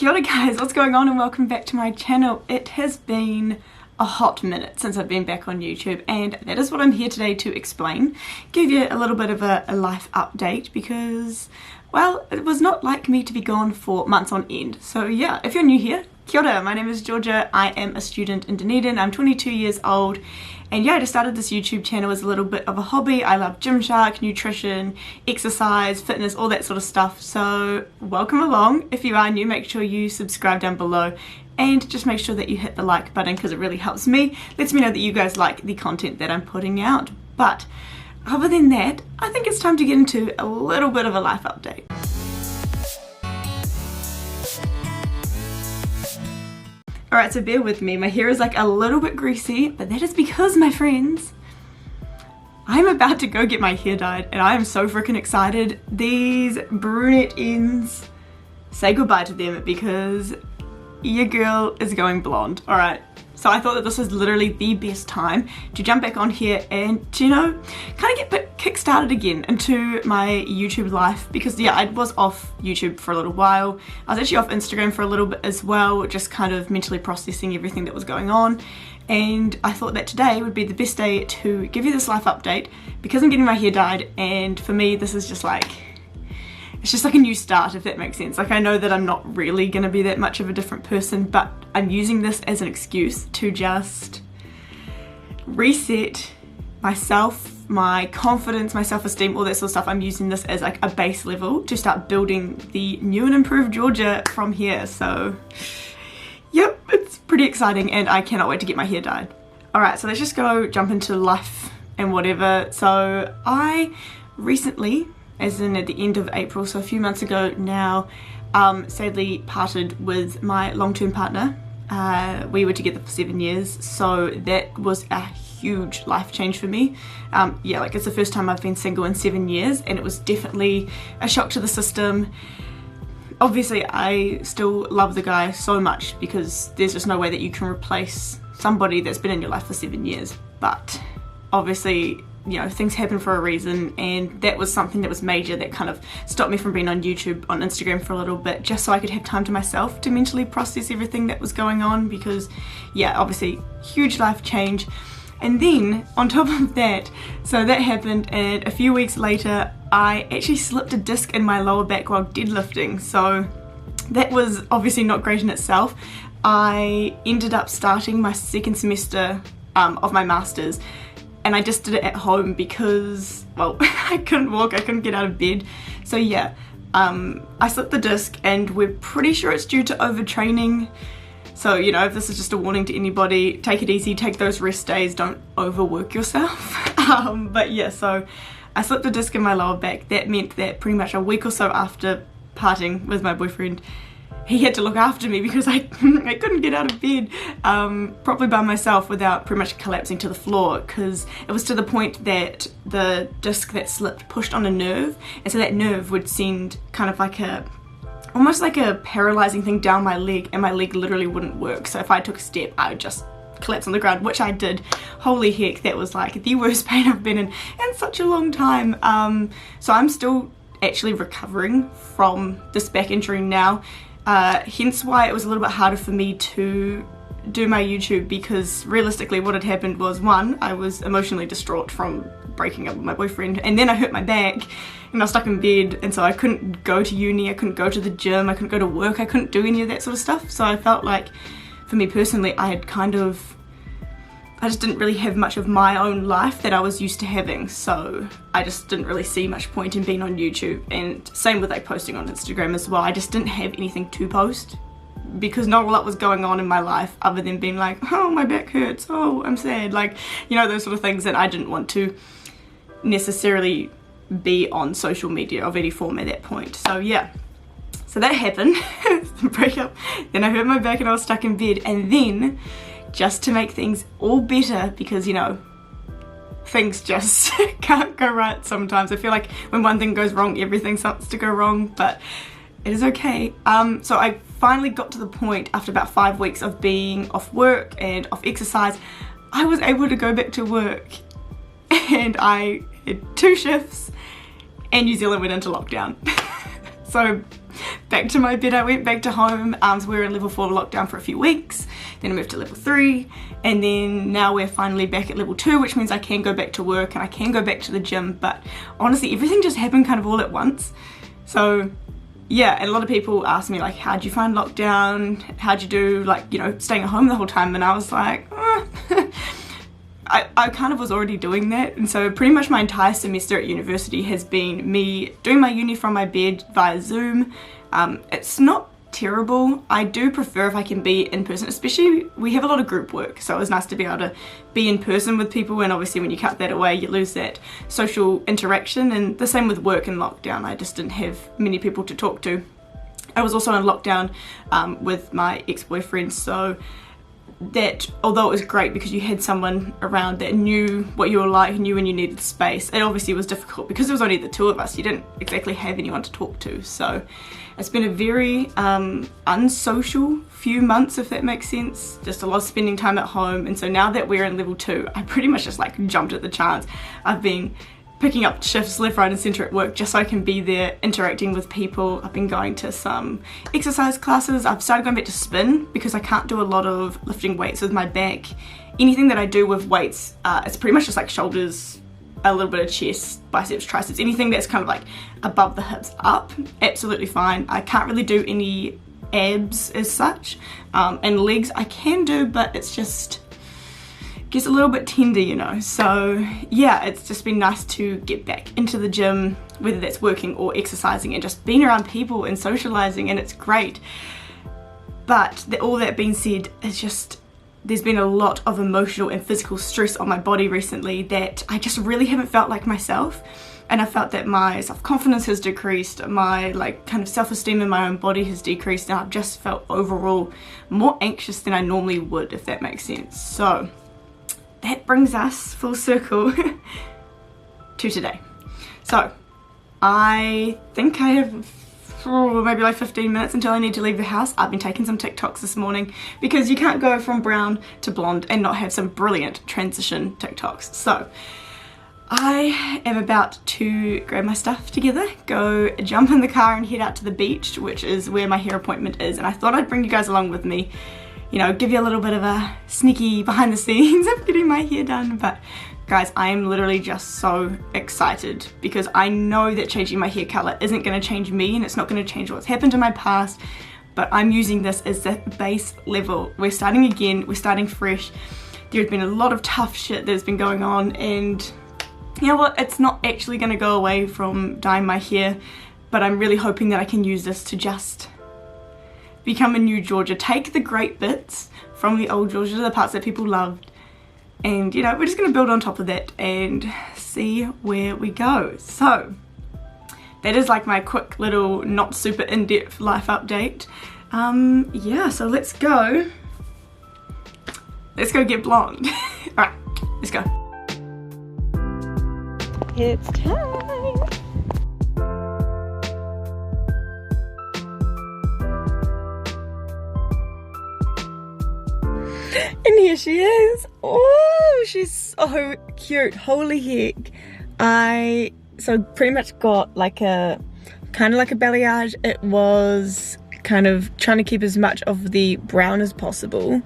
Kia ora guys, what's going on and welcome back to my channel. It has been a hot minute since I've been back on YouTube and that is what I'm here today to explain. Give you a little bit of a life update because, well, it was not like me to be gone for months on end. So yeah, if you're new here, kia ora, my name is Georgia, I am a student in Dunedin, I'm 22 years old. And yeah, I just started this YouTube channel as a little bit of a hobby. I love Gymshark, nutrition, exercise, fitness, all that sort of stuff. So welcome along. If you are new, make sure you subscribe down below and just make sure that you hit the like button because it really helps me. Lets me know that you guys like the content that I'm putting out. But other than that, I think it's time to get into a little bit of a life update. Alright, so bear with me, my hair is like a little bit greasy, but that is because, my friends, I'm about to go get my hair dyed and I am so freaking excited. These brunette ends, say goodbye to them because your girl is going blonde, alright. So I thought that this was literally the best time to jump back on here and, you know, kind of get kick-started again into my YouTube life because, yeah, I was off YouTube for a little while. I was actually off Instagram for a little bit as well, just kind of mentally processing everything that was going on. And I thought that today would be the best day to give you this life update because I'm getting my hair dyed and for me this is just like, it's just like a new start, if that makes sense. Like, I know that I'm not really gonna be that much of a different person, but I'm using this as an excuse to just reset myself, my confidence, my self-esteem, all that sort of stuff. I'm using this as like a base level to start building the new and improved Georgia from here. So, yep, it's pretty exciting and I cannot wait to get my hair dyed. Alright, so let's just go jump into life and whatever. So I recently, as in at the end of April, so a few months ago now, sadly parted with my long-term partner. We were together for 7 years, so that was a huge life change for me. Yeah, like it's the first time I've been single in 7 years and it was definitely a shock to the system. Obviously I still love the guy so much because there's just no way that you can replace somebody that's been in your life for 7 years, but obviously, you know, things happen for a reason and that was something that was major that kind of stopped me from being on YouTube, on Instagram for a little bit, just so I could have time to myself to mentally process everything that was going on because, yeah, obviously huge life change. And then on top of that, so that happened and a few weeks later I actually slipped a disc in my lower back while deadlifting, so that was obviously not great in itself. I ended up starting my second semester of my masters and I just did it at home because, well, I couldn't walk, I couldn't get out of bed. So yeah, I slipped the disc and we're pretty sure it's due to overtraining. So, you know, if this is just a warning to anybody, take it easy, take those rest days, don't overwork yourself. But yeah, so I slipped the disc in my lower back. That meant that pretty much a week or so after parting with my boyfriend, he had to look after me because I couldn't get out of bed properly by myself without pretty much collapsing to the floor because it was to the point that the disc that slipped pushed on a nerve and so that nerve would send kind of like almost like a paralyzing thing down my leg and my leg literally wouldn't work. So if I took a step I would just collapse on the ground, which I did. Holy heck, that was like the worst pain I've been in such a long time. So I'm still actually recovering from this back injury now. Hence why it was a little bit harder for me to do my YouTube because realistically what had happened was, one, I was emotionally distraught from breaking up with my boyfriend and then I hurt my back and I was stuck in bed and so I couldn't go to uni, I couldn't go to the gym, I couldn't go to work, I couldn't do any of that sort of stuff. So I felt like for me personally I just didn't really have much of my own life that I was used to having, so I just didn't really see much point in being on YouTube, and same with like posting on Instagram as well. I just didn't have anything to post because not a lot was going on in my life other than being like, oh, my back hurts, oh, I'm sad, like, you know, those sort of things that I didn't want to necessarily be on social media of any form at that point. So yeah, so that happened, the breakup, then I hurt my back and I was stuck in bed, and then just to make things all better because, you know, things just can't go right sometimes. I feel like when one thing goes wrong, everything starts to go wrong, but it is okay. So I finally got to the point after about 5 weeks of being off work and off exercise, I was able to go back to work and I had 2 shifts and New Zealand went into lockdown. So back to my bed. I went back to home. So we were in level 4 lockdown for a few weeks, then I moved to level 3, and then now we're finally back at level 2, which means I can go back to work and I can go back to the gym. But honestly, everything just happened kind of all at once. So yeah, and a lot of people ask me like, how'd you find lockdown? How'd you do, like, you know, staying at home the whole time? And I was like, I kind of was already doing that, and so pretty much my entire semester at university has been me doing my uni from my bed via Zoom. It's not terrible. I do prefer if I can be in person, especially we have a lot of group work, so it was nice to be able to be in person with people, and obviously when you cut that away you lose that social interaction. And the same with work in lockdown, I just didn't have many people to talk to. I was also in lockdown with my ex-boyfriend, so that although it was great because you had someone around that knew what you were like, knew when you needed space, it obviously was difficult because there was only the two of us. You didn't exactly have anyone to talk to, so it's been a very unsocial few months, if that makes sense. Just a lot of spending time at home. And so now that we're in level 2, I pretty much just like jumped at the chance. I've been picking up shifts left, right and centre at work just so I can be there interacting with people. I've been going to some exercise classes. I've started going back to spin because I can't do a lot of lifting weights with my back. Anything that I do with weights, it's pretty much just like shoulders, a little bit of chest, biceps, triceps, anything that's kind of like above the hips up, absolutely fine. I can't really do any abs as such, and legs I can do, but it's just gets a little bit tender, you know. So yeah, it's just been nice to get back into the gym, whether that's working or exercising, and just being around people and socializing, and it's great. But all that being said, it's just there's been a lot of emotional and physical stress on my body recently that I just really haven't felt like myself, and I felt that my self-confidence has decreased, my like kind of self-esteem in my own body has decreased, and I've just felt overall more anxious than I normally would, if that makes sense. So that brings us full circle to today. So I think I have maybe like 15 minutes until I need to leave the house. I've been taking some TikToks this morning because you can't go from brown to blonde and not have some brilliant transition TikToks. So I am about to grab my stuff together, go jump in the car and head out to the beach, which is where my hair appointment is, and I thought I'd bring you guys along with me, you know, give you a little bit of a sneaky behind the scenes of getting my hair done. But guys, I am literally just so excited because I know that changing my hair color isn't going to change me, and it's not going to change what's happened in my past, but I'm using this as the base level. We're starting again, we're starting fresh. There's been a lot of tough shit that's been going on, and you know what, it's not actually going to go away from dyeing my hair, but I'm really hoping that I can use this to just become a new Georgia, take the great bits from the old Georgia, the parts that people loved, and you know, we're just going to build on top of that and see where we go. So that is like my quick little not super in-depth life update. Yeah, so let's go get blonde. Alright, let's go. It's time. And here she is. Oh, she's so cute. Holy heck. I pretty much got like a kind of like a balayage. It was kind of trying to keep as much of the brown as possible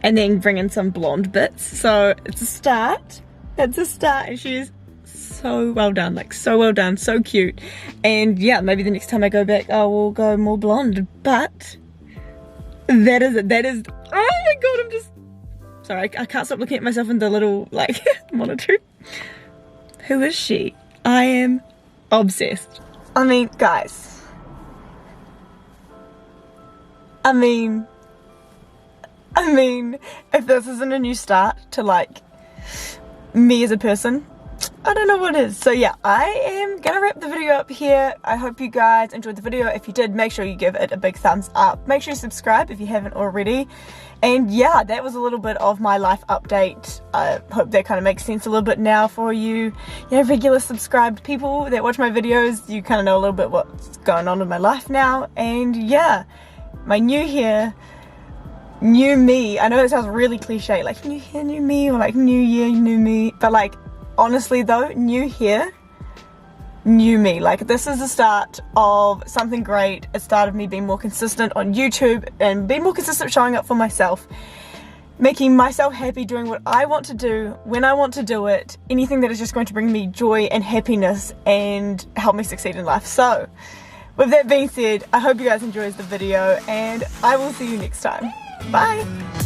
and then bring in some blonde bits. So it's a start. It's a start, and she's so well done, like so well done, so cute. And yeah, maybe the next time I go back I will go more blonde, but that is it. That is, oh my god, I'm just sorry, I can't stop looking at myself in the little like monitor. Who is she? I am obsessed. I mean, guys, I mean if this isn't a new start to like me as a person, I don't know what is. So yeah, I am gonna wrap the video up here. I hope you guys enjoyed the video. If you did, make sure you give it a big thumbs up. Make sure you subscribe if you haven't already. And yeah, that was a little bit of my life update. I hope that kind of makes sense a little bit now for you, regular subscribed people that watch my videos. You kind of know a little bit what's going on in my life now. And yeah, my new hair, new me. I know it sounds really cliche, like new hair, new me, or like new year, new me, but like honestly though, new hair new me. Like, this is the start of something great. It started me being more consistent on YouTube and being more consistent showing up for myself, making myself happy, doing what I want to do when I want to do it, anything that is just going to bring me joy and happiness and help me succeed in life. So with that being said, I hope you guys enjoyed the video and I will see you next time. Bye.